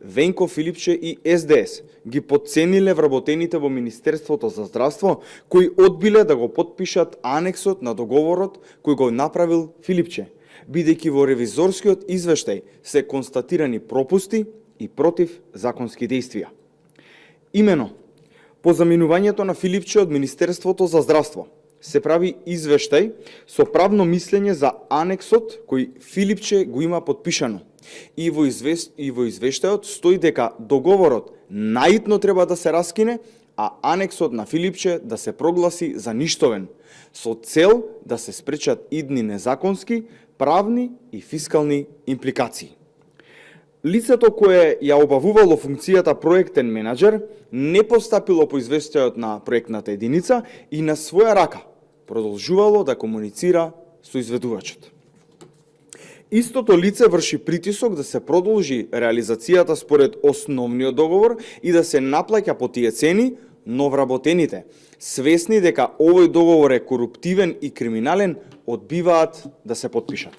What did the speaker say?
Венко Филипче и СДС ги потцениле вработените во Министерството за здравство, кои одбиле да го потпишат анексот на договорот кој го направил Филипче, бидејќи во ревизорскиот извештај се констатирани пропусти и противзаконски действија. Имено, по заминувањето на Филипче од Министерството за здравство, се прави извештај со правно мислење за анексот кој Филипче го има потпишано. И во извештајот стои дека договорот наитно треба да се раскине, а анексот на Филипче да се прогласи за ништовен, со цел да се спречат идни незаконски, правни и фискални импликации. Лицето кое ја обавувало функцијата проектен менаџер не постапило по извештајот на проектната единица и на своја рака продолжувало да комуницира со изведувачот. Истото лице врши притисок да се продолжи реализацијата според основниот договор и да се наплаќа по тие цени, но вработените, свесни дека овој договор е коруптивен и криминален, одбиваат да се потпишат.